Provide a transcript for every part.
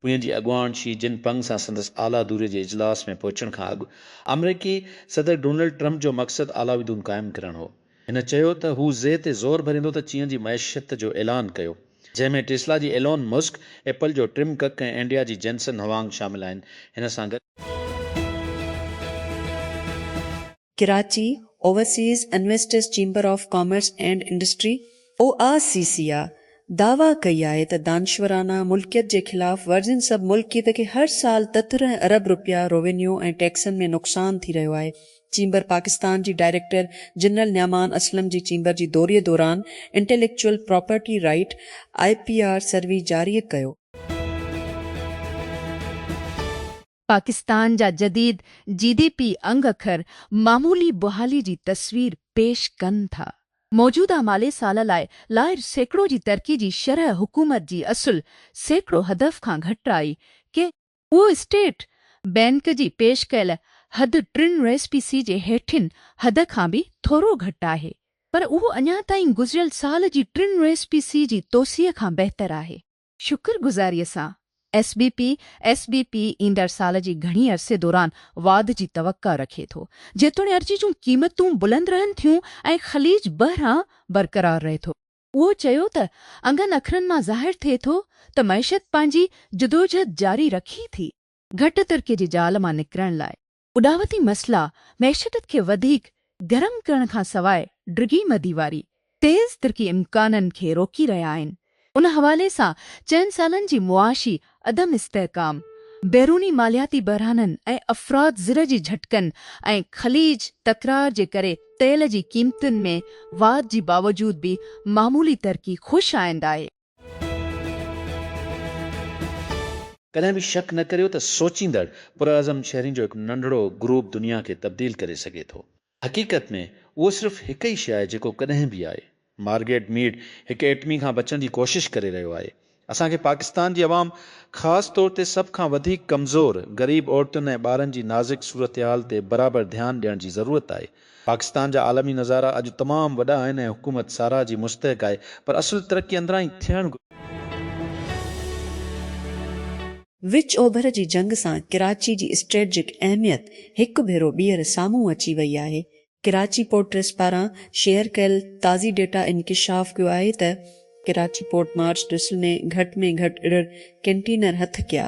पुणे जी अॻुवाण Xi Jinping सां संदसि आला दूरे जे इजलास में पहुचण खां अॻु अमरीकी सदर डोनाल्ड ट्रंप जो मक़सदु आला विदून क़ाइमु करणु हो। हिन चयो त हू ज़े ते ज़ोर भरींदो त चीन जी मैशियत जो ऐलान कयो, जंहिंमें टेस्ला जी एलोन मस्क, एप्पल जो टिम कक ऐं इंडिया जी जेनसन हवांग शामिल आहिनि। हिन सां गॾु Karachi overseas investors chamber of commerce and industry ORCCA दावा कई आहे त दानश्वराना मुल्कियत जे ख़िलाफ़ वर्जिन सब मुल्कियत खे हर साल 13 अरब रुपया रेवेन्यू ऐं टैक्सनि में नुक़सान थी रहियो आहे। चैम्बर पाकिस्तान जी director general न्यामान Aslam ji chamber जी दौरे दौरान intellectual property right IPR survey जारी कयो। पाकिस्तान जा जदीद GDP अंग अखर मामूली बहाली जी तस्वीर पेश कनि था। मौजूदा माले साल लाइ सैकड़ो जी तरक़ी जी शरह हुकूमत जी असुल सैकड़ो हदफ़ खां घटि आई के उहो स्टेट बैंक जी पेश कयल हद 3% जे हेठिन हद खां बि थोरो घटि आहे, पर उहो अञा ताईं गुज़िरियल साल जी 3% जी तोसीअ खां बहितर आहे। शुक्रगुज़ारीअ सां SBP ईंदड़ साल जी घणी अरसे दौरान वाध जी तवक्का रखे थो, जेतोणीकि अर्जी जूं क़ीमतूं बुलंद रहनि थियूं ऐं ख़लीज बहिरां बरक़रार रहे थो। उहो चयो त अंगनि अखरनि मां ज़ाहिर थिए थो त मईशत पंहिंजी जदोजहद जारी रखी थी। घटि तरक़ीअ जी जाल मां निकिरण लाइ उॾावती मसला मैशत खे वधीक गरम करण खां सवाइ डिघी मदी वारी तेज़ तरक़ी इम्काननि खे रोकी रहिया आहिनि। उन हवाले सां चइनि सालनि जी मुआशी अदम इस्तेहकाम, बैरूनी मालियाती बहराननि ऐं अफ़राद ज़िर जी झटकनि ऐं ख़लीज तकरार जे करे तेल जी क़ीमतुनि में वाध जी बावजूद भी मामूली तरक़ी ख़ुशि आइंद आहे। कॾहिं बि शक न करियो त सोचींदड़ पुरअज़म शहरियुनि जो हिकु नंढड़ो ग्रुप दुनिया खे तब्दील करे सघे थो। हक़ीक़त में उहो सिर्फ़ु हिकु ई शइ आहे जेको कॾहिं बि आहे। मार्गरेट मीड हिकु एटमी खां बचण जी कोशिशि करे रहियो आहे। असांखे पाकिस्तान जी अवाम ख़ासि तौर ते सभ खां वधीक कमज़ोर ग़रीब औरतुनि ऐं ॿारनि जी नाज़ुक सूरत-हाल ते बराबरि ध्यानु ॾियण जी ज़रूरत आहे। पाकिस्तान जा आलमी नज़ारा अॼु तमामु वॾा आहिनि ऐं हुकूमत साराह जी मुस्तहिक़ आहे, पर असुल तरक़ी अंदरां ई थियणु विच ओभर जी जंग सां कराची जी स्ट्रेटजिक अहमियत हिकु भेरो ॿीहर साम्हूं अची वई आहे। कराची पोर्ट ट्रस्ट पारां शेयर कयल ताज़ी डेटा इंकिशाफ कयो आहे त कराची पोर्ट मार्च ड्रिसल में घटि अड़ड़ कंटेनर हथ कया,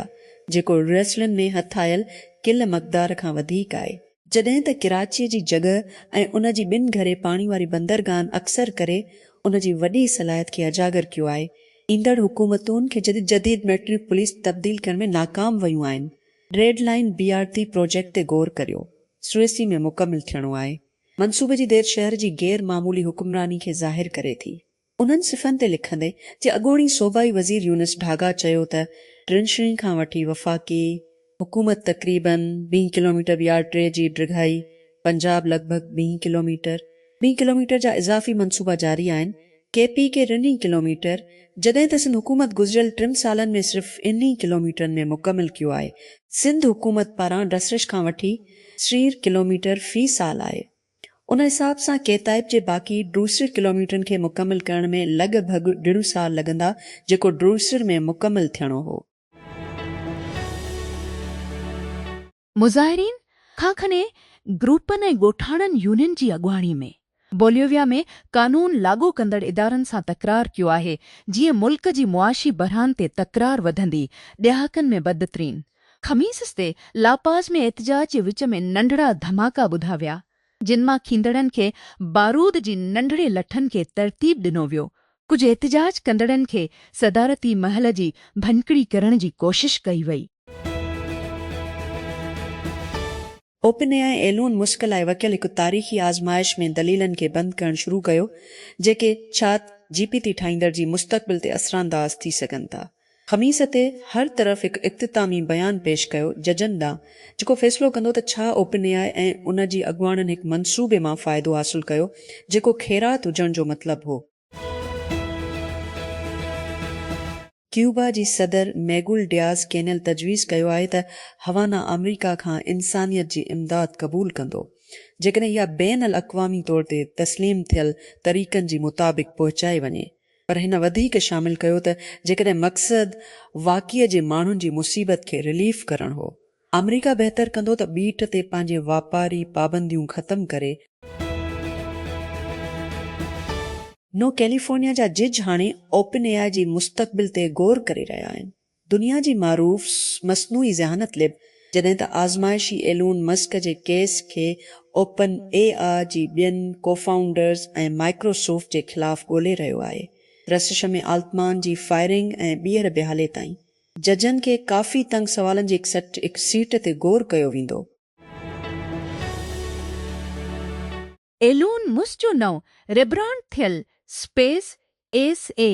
जेको ड्रिसलनि में हथ आयल किल मक़दार खां वधीक आहे। जॾहिं त कराचीअ जी जॻह ऐं उन जी ॿिनि घरे पाणी वारी बंदरगाहनि अक्सर करे उन जी वॾी सलाहियत खे उजागर कयो आहे। ईंदड़ हुकूमतुनि खे जदीद मेट्रिक पुलिस तब्दील करण में नाकाम वयूं आहिनि। रेड लाइन BRT प्रोजेक्ट ते गौर करियो, सुएसी में मुकमिल थियणो आहे। मंसूबे जी देर शहर जी गैर मामूली हुक्मरानी खे ज़ाहिर करे थी। उन्हनि सिफ़नि ते लिखंदे जे अॻोणी सूबाई वज़ीर यूनुस ढागा चयो त ट्रिंशरी खां वठी वफ़ाक़ी हुकूमत तक़रीबन 20 किलोमीटर BR3 जी डिघाई, पंजाब लॻभॻि 20 किलोमीटर जा इज़ाफ़ी मंसूबा जारी आहिनि। KP के 2 किलोमीटर, जॾहिं त सिंध हुकूमत गुज़िरियल 3 सालनि में सिर्फ़ 1 किलोमीटरनि में मुकमिल कयो आहे। सिंध हुकूमत पारां डसरिश खां वठी 3 किलोमीटर फ़ी साल आहे। उन हिसाब सां केताइब जे बाक़ी 2 किलोमीटरनि खे मुकमिल करण में लॻभॻि 1.5 साल लॻंदा, जेको 2 में मुकमिल थियणो हो। मुज़ाहिरीन खाखने ग्रुपनि ऐं ॻोठाणनि यूनियन जी अॻुवाणी में बोलिविया में कानून लागू कंदड़ इदारनि सां तकरार कयो आहे, जीअं मुल्क जी मुआशी बहरान ते तकरार वधंदी, ॾहाकनि में बदतरीन। ख़मीस ते लापाज में एहतजाज जे विच में नंढड़ा धमाका ॿुधा विया, जिन मां खींदड़नि खे बारूद जी नंढड़े लठनि खे तरतीब ॾिनो वियो। कुझु एहतजाज कंदड़नि खे सदारती महल जी भञकिड़ी करण जी कोशिश कई वई। OpenAI एलोन मस्क लाइ वकियल हिकु तारीख़ी आज़माइश में दलीलनि खे बंदि करणु शुरू कयो, जेके छात GPT ठाहींदड़ जी मुस्तक़बिल ते असरांदाज़ थी सघनि था। ख़मीस ते हर तरफ़ हिकु इख़्तितामी बयानु पेश कयो जजनि ॾांहुं, जेको फ़ैसिलो कंदो त छा OpenAI ऐं उन जी अॻुवाणनि हिकु मनसूबे मां फ़ाइदो हासिलु कयो, जेको ख़ैरात हुजण जो मतिलबु हो। क्यूबा जी सदर मैगुल डियाज़ कैनल तजवीज़ कयो आहे त हवाना अमरीका खां इंसानियत जी इमदाद क़बूल कंदो, जेकॾहिं इहा बैन अल अक़वामी तौर ते तस्लीम थियल तरीक़नि जी मुताबिक़ पहुचाए वञे। पर हिन वधीक शामिल कयो त जेकॾहिं मक़सद वाक़ीअ जे माण्हुनि जी मुसीबत खे रिलीफ करणु हो, अमरीका बहितर कंदो त बीट ते पंहिंजे वापारी पाबंदियूं ख़तम करे। नो कैलिफोर्निया जा जज हाणे ओपन एआई जी मुस्तक़बिल ते गौर करे रहिया आहिनि। दुनिया जी मारूफ़ मसनूई ज़हानत लिब जॾहिं त आज़माइशी एलून मस्क जे केस खे ओपन एआई जी ॿियनि कोफाउंडर्स ऐं माइक्रोसॉफ्ट जे ख़िलाफ़ ॻोल्हे रहियो आहे। रसिश में आल्तमान जी फायरिंग ऐं ॿीहर बिहाले ताईं जजनि खे काफ़ी तंग सवालनि जी हिकु सीट ते गौर कयो वेंदो। एलून मस्क जो नओं रिब्रांड थियल स्पेस एस ए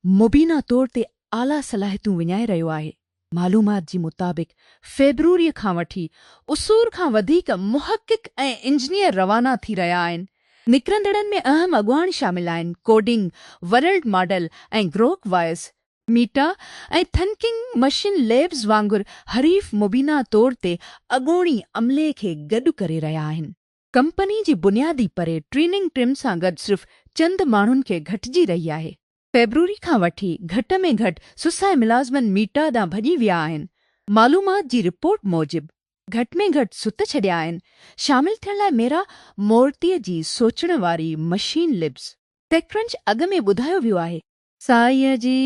मुबीना तौर ते आला सलाहियतूं विञाए रहियो आहे। मालूमात जी मुताबिक़ फेब्रुअरी खां वठी उसूर खां वधीक मुहक़िक़ ऐं इंजीनियर रवाना थी रहिया आहिनि। निकिरंदड़नि में अहम अॻुवान शामिल आहिनि कोडिंग, वर्ल्ड मॉडल ऐं ग्रोक वायस, मीटा ऐं थिंकिंग मशीन लैब्स वांगुरु हरीफ़ मुबीना तौर ते अॻूणी अमले खे गॾु करे रहिया आहिनि। कंपनी जी बुनियादी परे ट्रेनिंग टीम सां गॾु सिर्फ़ चंद माण्हुनि खे घटिजी रही आहे। फेब्रुअरी खां वठी घटि में घटि सुसाए मुलाज़िमनि मीटा ॾांहुं भॼी विया आहिनि। मालूमात जी रिपोर्ट मूजिबि घटि में घटि सुत छॾिया आहिनि। शामिल थियण लाइ मेरा मोर्तीअ जी सोचण वारी मशीन लिब्स। टेकक्रंच अॻु में ॿुधायो वियो आहे साईअ जी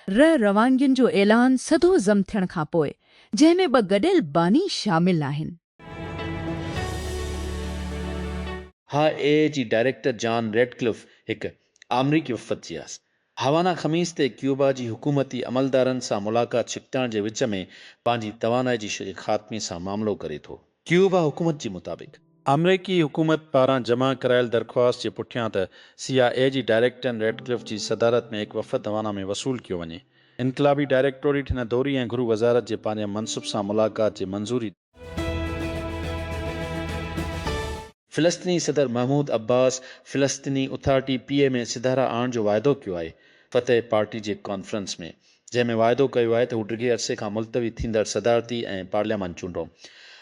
रवानगियुनि जो ऐलान सदो ज़म थियण खां पोइ, जंहिं में 2 गॾियल बानी शामिल आहिनि। ए जी डायरेक्टर जॉन रेडक्लिफ हिकु अमरीकी वफ़द जी आहे। हवाना ख़मीस ते क्यूबा जी हुकूमती अमलदारनि सां मुलाक़ात छिकटाइण जे विच में पंहिंजी तवानाई जी ख़ात्मे सां मामिलो करे थो। क्यूबा हुकूमत जे मुताबिक़ अमरीकी हुकूमत पारां जमा करायल दरख़्वास्त जे पुठियां त CIA जी डायरेक्टर रेडक्लिफ जी सदारत में हिकु वफ़द हवाना में वसूल कयो वञे। इनकलाबी डायरेक्टोरेट हिन दौरी ऐं गृह वज़ारत जे पंहिंजे मनसूब सां मुलाक़ात जे मंज़ूरी। फ़िलिस्तीनी सदर महमूद अब्बास फ़िलिस्तीनी अथॉरिटी PA में सिधारा आणण जो वाइदो कयो आहे फ़तेह पार्टी जे कॉन्फ्रेंस में, जंहिं में वाइदो कयो आहे त हू डिघे अरसे खां मुलतवी थींदड़ सदारती ऐं पार्लियामान चूंडो।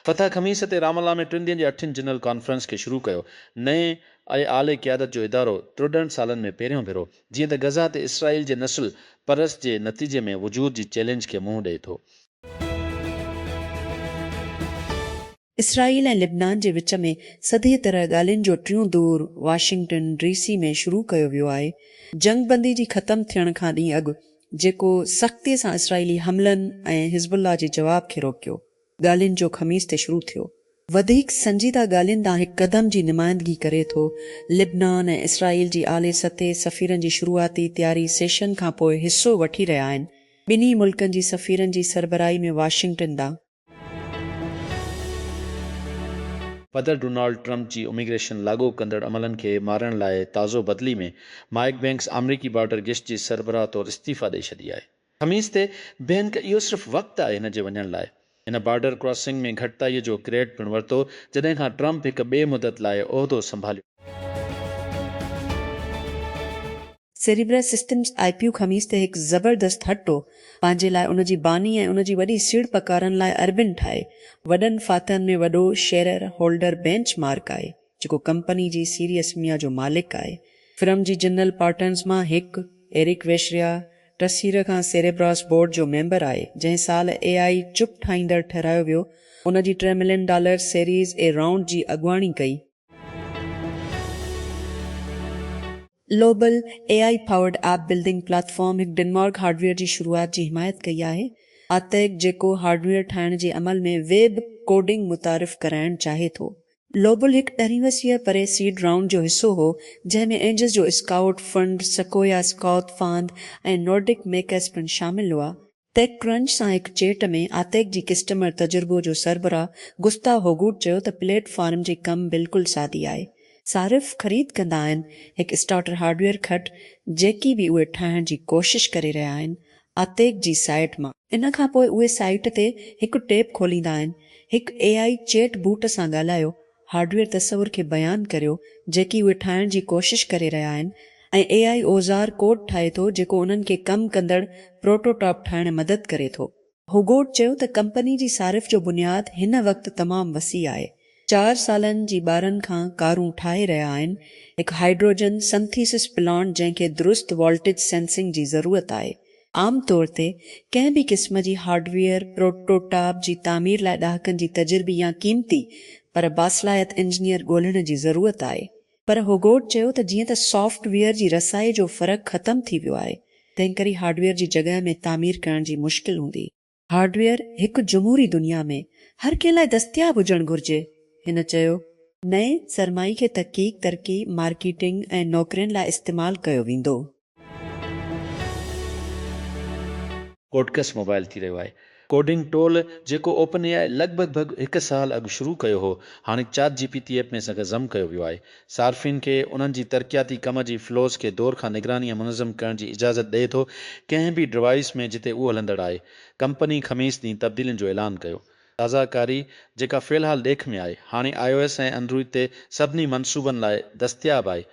फ़तह ख़मीस ते रामल्ला में 3 ॾींहनि जे 8 जनरल कॉन्फ्रेंस खे शुरू कयो। नए ऐं आले क़यादत जो इदारो 63 सालनि में पहिरियों भेरो जीअं त गज़ा ते इसराइल जे नस्ल परस जे नतीजे में वजूद जी चैलेंज खे मुंहुं ॾिए थो। इसराइल ऐं लिबनान जे विच में सदी तरह ॻाल्हियुनि जो टियों दौर वाशिंगटन DC में शुरू कयो वियो आहे। जंगबंदी जी ख़तमु थियण खां ॾींहुं अॻु, जेको सख़्तीअ सां इसराइली हमलनि ऐं हिज़बुल्लाह जे जवाब खे रोकियो, ॻाल्हियुनि जो ख़मीस ते शुरू थियो। वधीक संजीदा ॻाल्हियुनि ॾांहुं हिकु क़दम जी नुमाइंदगी करे थो। लिबनान ऐं इसराइल जी आले सतह सफ़ीरनि जी शुरूआती तयारी सेशन खां पोइ हिसो वठी रहिया आहिनि। ॿिन्ही मुल्कनि जी सफ़ीरनि जी सरबराही में वाशिंगटन ॾांहुं सदर डोनाल्ड ट्रंप जी इमिग्रेशन लागू कंदड़ अमलनि खे मारण लाइ ताज़ो बदिली में माइक बैंक्स अमरीकी बॉर्डर गेस्ट जी सरबराह तौरु इस्तीफ़ा ॾेई छॾी आहे। ख़मीस ते बैन क इहो सिर्फ़ु वक़्तु आहे हिन जे वञण लाइ। हिन बॉर्डर क्रॉसिंग में घटिताईअ जो क्रेडिट पिणु वरितो जॾहिं खां ट्रंप हिकु ॿिए मुदत लाइ उहिदो संभालियो। सेरिब्रस सिस्टम्स IPO ख़मीस ते हिकु ज़बरदस्त हटो पंहिंजे लाइ उन जी बानी ऐं उन जी वॾी सीड़पकारनि लाइ अरबिन ठाहे वॾनि फातहनि में वॾो शेयर होल्डर बेंच मार्क आहे, जेको कंपनी जी सीरियस मिया जो मालिक आहे। फिर्म जी जनरल पार्टनर्स मां हिकु एरिक वेशरिया टसीर खां सेरेब्रस बोर्ड जो मेंबर आहे, जंहिं साल AI चुप ठाहींदड़ ठहिरायो वियो। उन जी $3 मिलियन सीरीज़ ए राउंड जी अॻुवाणी कई। लोबल AI powered app building platform हिकु डेनमार्क हार्डवेयर जी शुरूआत जी हिमायत कई आहे। आतैक जेको हार्डवेयर ठाहिण जे अमल में वेब कोडिंग मुतारिफ़ कराइण चाहे थो। लोबल हिकु 10 वसीअ परे सीड राउंड जो हिसो हो, जंहिं में एंजल्स जो स्काउट फंड, सकोया स्काउट फंड ऐं नॉर्डिक मेकर्स पिणु शामिल हुआ। टेक क्रंच सां हिकु चेट में आतैक जी कस्टमर तजुर्बो जो सरबराह गुस्ताव होगुट चयो त प्लेटफॉर्म जी कम बिल्कुलु सादी आहे। सारिफ़ ख़रीद कंदा आहिनि हिकु स्टार्टर हार्डवेयर खट जेकी बि उहे ठाहिण जी कोशिश करे रहिया आहिनि आतैक जी साइट मां। इन खां पोइ उहे साइट ते हिकु टैब खोलींदा आहिनि। हिकु AI चैट बूट सां ॻाल्हायो, हार्डवेयर तस्वुर खे बयानु करियो जेकी उहे ठाहिण जी कोशिश करे रहिया आहिनि ऐं AI औज़ार कोड ठाहे थो जेको उन्हनि खे कमु कंदड़ प्रोटोटाइप ठाहिण में मदद करे थो। होगोट चयो त कंपनी जी सारिफ़ जो बुनियादु हिन वक़्तु तमामु वसी आहे। 4 सालनि जी ॿारनि खां कारूं ठाहे रहिया आहिनि हिकु हाइड्रोजन संथीसिस प्लांट जंहिंखे दुरुस्त वोल्टेज सेंसिंग जी ज़रूरत आहे। आम तौर ते कंहिं बि क़िस्म जी हार्डवेयर प्रोटोटाइप जी तामीर लाइ ॾहाकनि जी तजुर्बी या क़ीमती पर बासलायत इंजीनियर ॻोल्हण जी ज़रूरत आहे। पर होगोट चयो त जीअं त सॉफ्टवेयर जी रसाई जो फ़र्क़ु ख़तमु थी वियो आहे, तंहिं करे हार्डवेयर जी जॻह में तामीर करण जी मुश्किल हूंदी। हार्डवेयर हिकु जमूरी दुनिया में हर कंहिं लाइ दस्तियाब हुजणु घुर्जे। हिन चयो, नए सरमाई खे तहक़ीक़ तरक़ी मार्केटिंग ऐं नौकरियुनि लाइ इस्तेमालु कयो वेंदो। कोडकस मोबाइल थी रहियो आहे। कोडिंग टोल जेको ओपन एआई लॻभॻि 1 साल अॻु शुरू कयो हो, हाणे चैट जीपीटी ऐप में सां गज़म कयो वियो आहे। सार्फ़िन खे उन्हनि जी तरक़ियाती कम जी फ्लोस खे दौर खां निगरानी ऐं मुनज़म करण जी इजाज़त ॾिए थो कंहिं बि डिवाइस में जिते उहो हलंदड़ आहे। कंपनी ख़मीस ॾींहुं तब्दीलियुनि जो ऐलान कयो। ताज़ाकारी जेका फ़िलहाल ॾेख में आहे, हाणे iOS ऐं एंड्रॉइड ते सभिनी मनसूबनि लाइ दस्तियाब आहे।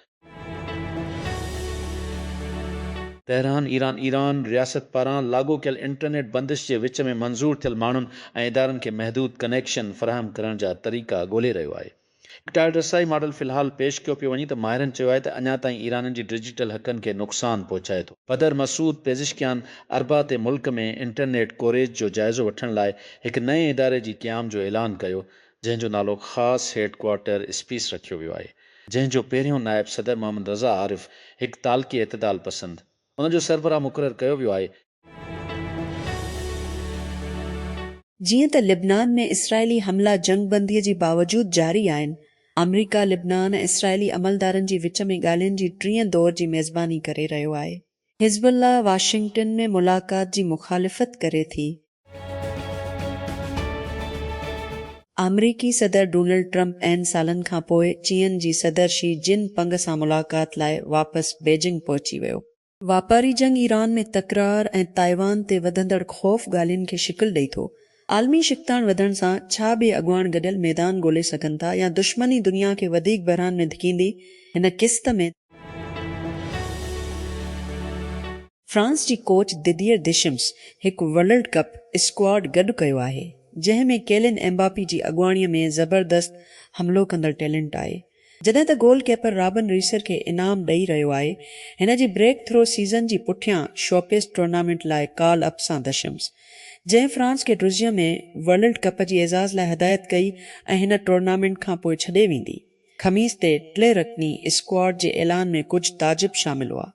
तेहरान ईरान रियासत पारां लागू कयल इंटरनेट बंदिश जे विच में मंज़ूर थियल माण्हुनि ऐं इदारनि खे महदूद कनेक्शन फ़राहम करण जा तरीक़ा ॻोल्हे रहियो आहे। टाइड रसाई मॉडल फ़िलहाल पेश कयो पियो वञे त माहिरनि चयो आहे त अञा ताईं ईराननि जी डिजिटल हक़नि खे नुक़सान पहुचाए थो। बदर मसूद पेज़िशकियान अरबा ते मुल्क में इंटरनेट कोरेज जो जाइज़ो वठण लाइ हिकु नए इदारे जी क़याम जो ऐलान कयो, जंहिंजो नालो ख़ासि हेडक्वार्टर स्पीस रखियो वियो आहे, जंहिंजो पहिरियों नायब सदर मोहम्मद रज़ा आरिफ हिकु तालकी एतदाल पसंद उन जो सरबराह मुक़ररु कयो वियो आहे। जीअं त लिबनान में इसराइली हमला जंगबंदीअ जी बावजूद जारी आहिनि, अमरीका लिबनान ऐं इसराइली अमलदारनि जी विच में ॻाल्हियुनि जी 3 दौर जी मेज़बानी करे रहियो आहे। हिज़बुल्लाह वाशिंगटन में मुलाक़ात जी मुखालिफ़त करे थी। अमरीकी सदर डोनाल्ड ट्रंप n सालनि खां पोइ चीन जी सदर शी जिनपिंग सां मुलाक़ात लाइ वापसि बीजिंग पहुची वियो। वापारी जंग ईरान में तकरार ऐं ताइवान ते वधंदड़ ख़ौफ़ ॻाल्हियुनि खे शिकिल ॾेई थो। आलमी शिकताण वधण सां छा ॿिए अॻुवाण गॾियल मैदान ॻोल्हे सघनि था या दुश्मनी दुनिया खे वधीक बहिरान में धिकींदी? हिन क़िस्त में फ्रांस जी कोच दिदियर देशम्स हिकु वर्ल्ड कप स्क्वाड गॾु कयो आहे, जंहिं में केलिन एम्बापी जी अॻुवाणीअ में ज़बरदस्त हमिलो कंदड़ टैलेंट आहे। जॾहिं त गोल कीपर रॉबिन रीसर खे इनाम ॾेई रहियो आहे। हिन जी ब्रेक थ्रो सीज़न जी पुठियां शोकेस टूर्नामेंट लाइ कॉल अप सां दशम्स, जंहिं फ्रांस खे ड्रुज़िया में वर्ल्ड कप जी एज़ाज़ लाइ हिदायत कई ऐं हिन टूर्नामेंट खां पोइ छॾे वेंदी। ख़मीस ते 3 रकनी स्क्वाड जे ऐलान में कुझु ताजिब शामिल हुआ।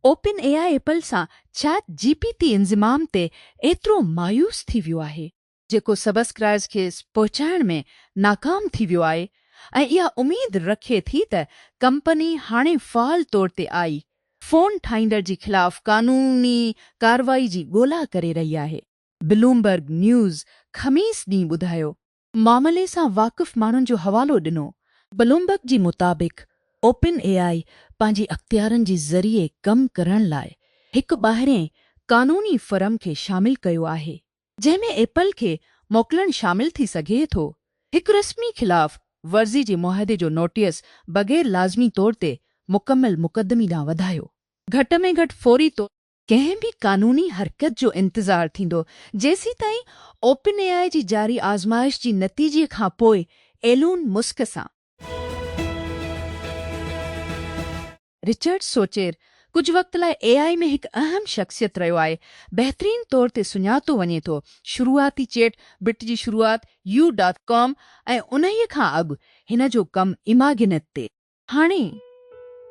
ओपन एआई एपल सां चैट जीपीटी इंज़माम ते एतिरो मायूस थी वियो आहे, जेको सबस्क्राइबर्स खे पहुचाइण में नाकाम थी वियो आहे ऐं इहा उमेद रखे थी त कंपनी हाणे फ़ाल तौर ते आई फ़ोन ठाहींदड़ जे ख़िलाफ़ कानूनी कार्रवाई जी ॻोल्हा करे रही आहे। ब्लूमबर्ग न्यूज़ ख़मीस ॾींहुं ॿुधायो मामले सां वाक़िफ़ माण्हुनि जो हवालो ॾिनो। ब्लूमबर्ग जे मुताबिक़ ओपन एआई पंहिंजी अख़्तियारनि जे ज़रिए कमु करण लाइ हिकु ॿाहिरें कानूनी फर्म खे शामिल कयो आहे, जंहिं में एपल खे मोकिलणु शामिल थी सघे थो। हिकु रस्मी ख़िलाफ़ वर्ज़ी जे मुआहदे जो नोटिस बग़ैर लाज़मी तौर ते मुकमिल मुक़दमी ॾांहुं वधायो। घटि में घटि फौरी तौर कंहिं बि कानूनी हरकत जो इंतज़ारु थींदो जेसीं ताईं ओपन एआई जी जारी आज़माइश जी नतीजे खां पोइ एलून मुस्क सां। रिचर्ड सोचेर कुझु वक़्त लाइ एआई में हिकु अहम शख़्सियत रहियो आहे। बहितरीन तौर ते सुञातो वञे थो। शुरूआती चेट बिट जी शुरूआत u.com ऐं उन्हीअ खां अॻु हिन जो कमु इमागिनेट ते। हाणे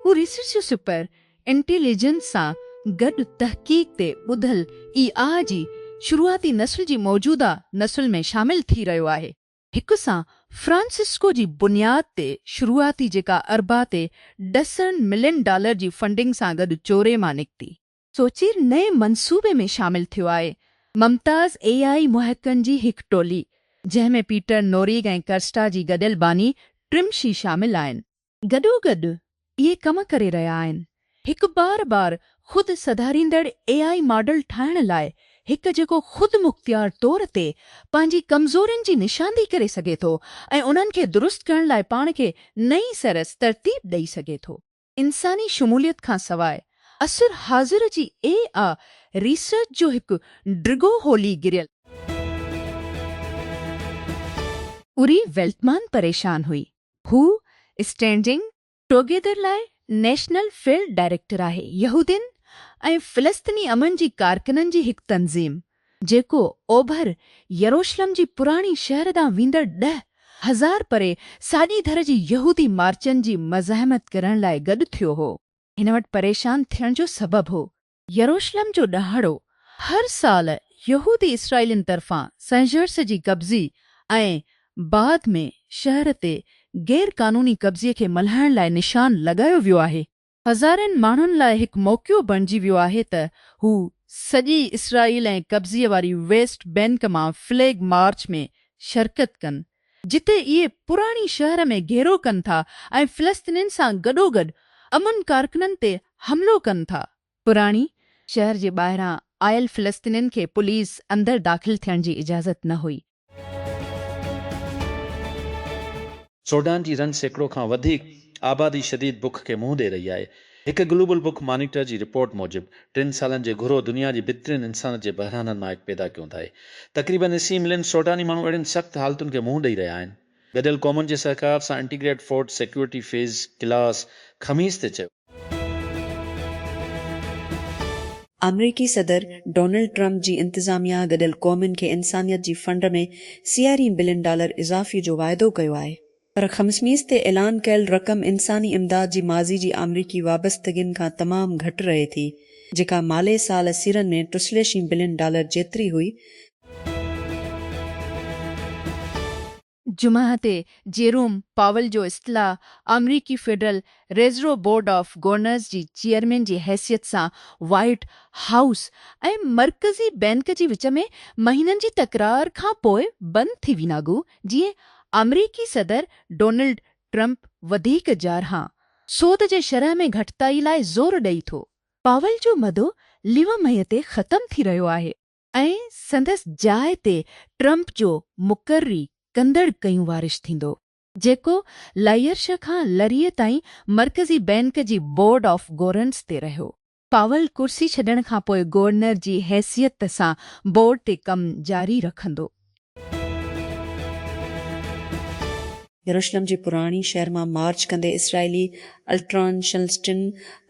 हू रिसर्च सुपर इंटेलिजेंस सां गॾु तहक़ीक़ ते ॿुधल ईआ जी शुरूआती नस्ल जी मौजूदा नस्ल में शामिल थी रहियो आहे। हिकु सां फ्रांसिस्को जी बुनियाद ते शुरूआती जेका अरबा ते $10 मिलियन जी फंडिंग सां गॾु चोरे मां निकिती। सोचीर नए मंसूबे में शामिल थियो आहे। मुमताज़ एआई मुहक़नि जी हिकु टोली, जंहिं में पीटर नोरिग ऐं कर्स्टा जी गॾियल बानी ट्रिमशी शामिल आहिनि, गॾोगॾु इहे कम करे रहिया आहिनि हिकु बार ख़ुदि सधारींदड़ एआई मॉडल ठाहिण लाइ, हिकु जेको ख़ुदि मुख़्तियार तौर ते पंहिंजी कमज़ोरियुनि जी निशांदी करे सघे थो ऐं उन्हनि खे दुरुस्त करण लाइ पाण खे नई सरस तरतीब ॾेई सघे थो। इंसानी शमूलियत खां सवाइ असुर हाज़िर जी एआई रिसर्च जो हिकु डिघो होली गिरियल उरी वेल्टमान परेशान हुई। हू स्टैंडिंग टुगेदर लाइ नेशनल फील्ड डायरेक्टर आहे। यहूदिन ऐं फिलिस्तीनी अमन जी कारकुननि जी हिकु तंज़ीम जेको ओभर यरूशलेम जी पुराणी शहर ॾांहुं वेंदड़ 10,000 परे साॼी धर जी यहूदी मार्चनि जी मज़ाहमत करण लाइ गॾु थियो हो। हिन वटि परेशान थियण जो सबबु हो यरूशलेम जो ॾहाड़ो हर साल यहूदी इसराइलियुनि तरफ़ां संघर्ष जी कब्ज़ी ऐं बाद में शहर ते गैर कानूनी कब्ज़े खे मल्हाइण लाइ निशान लॻायो वियो आहे। हज़ारनि माण्हुनि लाइ हिकु मौक़ियो बणिजी वियो आहे त हू सॼी इसराइल ऐं कब्ज़ीअ वारी वेस्ट बैंक मां फ्लैग मार्च में शिरकत कनि, जिते इहे पुराणी शहर में घेरो कनि था ऐं फिलिस्तीनियुनि सां गॾोगॾु अमन कारकुननि ते हमिलो कनि था। पुराणी शहर जे ॿाहिरां आयल फिलिस्तीनियुनि खे पुलिस अंदरि दाख़िल थियण जी इजाज़त न हुई। सूडान जी रन सैकड़ो खां वधीक आबादी शदीद बुख खे मुंहुं ॾेई रही आहे। हिकु ग्लोबल बुख मॉनिटर जी रिपोर्ट मूजिबि 3 सालनि जे घुरो दुनिया जी ॿितरनि इंसान जे बहराननि मां हिकु पैदा कयो आहे। तक़रीबन 80 मिलियन सूडानी माण्हू अहिड़ियुनि सख़्तु हालतुनि खे मुंहुं ॾेई रहिया आहिनि। गॾियल क़ौमुनि जे सहकार सां integrate force security phase class ख़मीस ते चयो अमरीकी सदर डोनाल्ड ट्रंप जी इंतज़ामिया गॾियल क़ौमुनि खे इंसानियत जी फंड में $40 बिलियन इज़ाफ़े जो वाइदो कयो आहे, पर ख़मसमीस ते ऐलान कयल रक़म इंसानी इमदाद जी माज़ी जी अमरीकी वाबस्तगियुनि खां तमामु घटि रहे थी, जेका माले साल सीरनि में $63 बिलियन जेतिरी हुई। जुमा ते जेरोम पावल जो इस्तलाह अमरीकी Federal Reserve Board of Governors जी चेयरमैन जी हैसियत सां व्हाइट हाउस ऐं मरकज़ी बैंक जी विच में महीननि जी तकरार खां पोइ बंदि थी विनागू, जीअं अमरीकी सदर डोनाल्ड ट्रंप वधीक जारहां सोद जे शरह में घटिताई लाइ ज़ोर ॾेई थो। पावल जो मदो लिवमय ते ख़तमु थी रहियो आहे ऐं संदसि जाइ ते ट्रंप जो मुक़र्री कंदड़ कयूं वारिश थींदो, जेको लाइर्श खां लरीअ ताईं मरकज़ी बैंक जी बोर्ड ऑफ गवर्नर्स ते रहियो। पावल कुर्सी छॾण खां पोइ गवर्नर जी हैसियत सां बोर्ड ते कमु जारी रखंदो। यरूशलेम जी पुराणी शहर मां मार्च कंदे इसराइली अल्ट्रॉन शल्स्टिन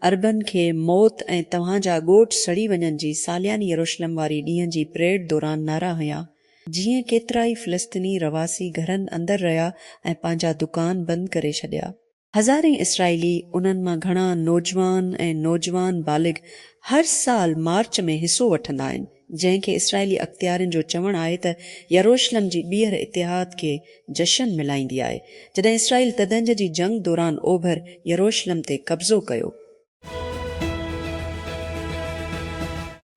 अरबन खे मौत ऐं तव्हांजा ॻोठ सड़ी वञनि जी सालियानी यरूशलेम वारी ॾींहं जी परेड दौरान नारा हंया, जीअं केतिराई फिलिस्तीनी रवासी घरनि अंदरि रहिया ऐं पंहिंजा दुकान बंदि करे छॾिया। हज़ारे इसराइली, उन्हनि मां घणा नौजवान बालिग हर साल मार्च में हिसो वठंदा आहिनि, जंहिंखे इसराइली अख़्तियारनि जो चवणु आहे त यरूशलेम जी ॿीहर इतिहाद खे जशन मिलाईंदी आहे, जॾहिं इसराइल तदंज जी जंग दौरान ओभर यरूशलेम ते कब्ज़ो कयो।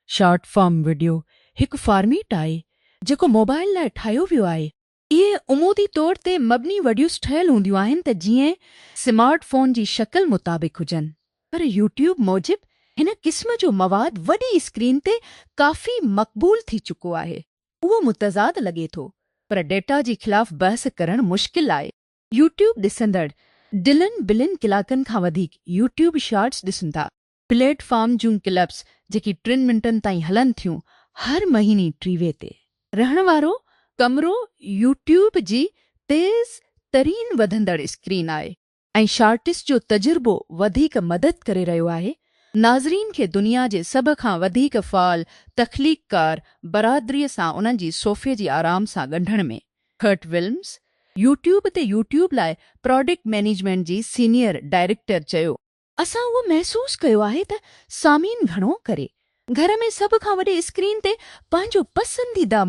शॉर्ट फॉर्म वीडियो हिकु फॉर्मेट आहे जेको मोबाइल लाइ ठाहियो वियो आहे। इहे उमूदी तौर ते मबनी वीडियोस ठहियल हूंदियूं आहिनि त जीअं स्मार्टफोन जी शक्ल मुताबिक़ हुजनि, पर यूट्यूब मूजिबि हिन क़िस्म जो मवाद वॾी स्क्रीन ते काफ़ी मक़बूल थी चुको आहे। उहो मुतज़ाद लॻे थो, पर डेटा जी ख़िलाफ़ बहस करणु मुश्किल आहे। यूट्यूब ॾिसंदड़ डिलन ॿिलिनि कलाकनि खां वधीक यूट्यूब शॉर्ट्स ॾिसनि था। प्लेटफॉर्म जूं क्लिप्स जेकी 3 मिंटनि ताईं हलनि थियूं, हर महीने 30 ते रहण वारो कमरो यूट्यूब जी तेज़ तरीन वधंदड़ स्क्रीन आहे ऐं शॉर्टिस जो तजुर्बो वधीक मदद करे रहियो आहे नाज़रीन खे दुनिया जे सभ खां वधीक फ़ाल तख़लीक़कार बरादरीअ सां उन्हनि जी सोफ़े जी आराम सां ॻंढण में। हर्ट विल्म्स यूट्यूब ते यूट्यूब लाइ प्रोडक्ट मैनेजमेंट जी सीनियर डायरेक्टर चयो, असां उहो महसूस कयो आहे त सामीन घणो करे घर में सभ खां वॾे स्क्रीन ते पंहिंजो पसंदीदा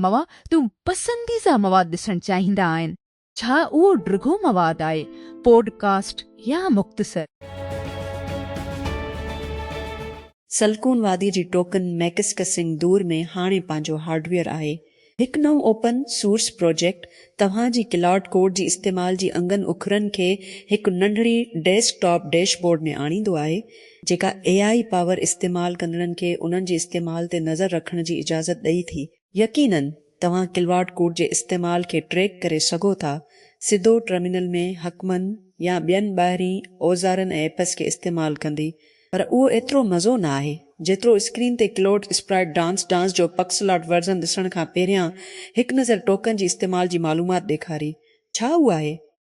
मवाद ॾिसणु चाहींदा आहिनि। छा उहो डिघो मवाद आहे, पॉडकास्ट या मुख़्तसर। सलकून वादी जी टोकन मैकिस्कसिंग दूर में हाणे पंहिंजो हार्डवेयर आहे। हिकु नओं ओपन सोर्स प्रोजेक्ट तव्हांजी क्लाउड कोड जी इस्तेमाल जी अंगनि उखरनि खे हिकु नंढड़ी डेस्कटॉप डैशबोर्ड में आणींदो आहे, जेका AI पावर इस्तेमाल कंदड़नि खे उन्हनि जे इस्तेमाल ते नज़र रखण जी इजाज़त ॾेई थी। यकीनन तव्हां क्लाउड कोड जे इस्तेमाल खे ट्रैक करे सघो था, सिधो टर्मिनल में हकमनि या ॿियनि ॿाहिरीं औज़ारनि ऐं एप्स खे इस्तेमाल कंदी, पर उहो एतिरो मज़ो न आहे जेतिरो स्क्रीन ते क्लोड स्प्राइट डांस जो पक्सलॉट वर्ज़न ॾिसण खां पहिरियां हिकु नज़र टोकन जी इस्तेमाल जी मालूमात ॾेखारी। छा उहा आहे?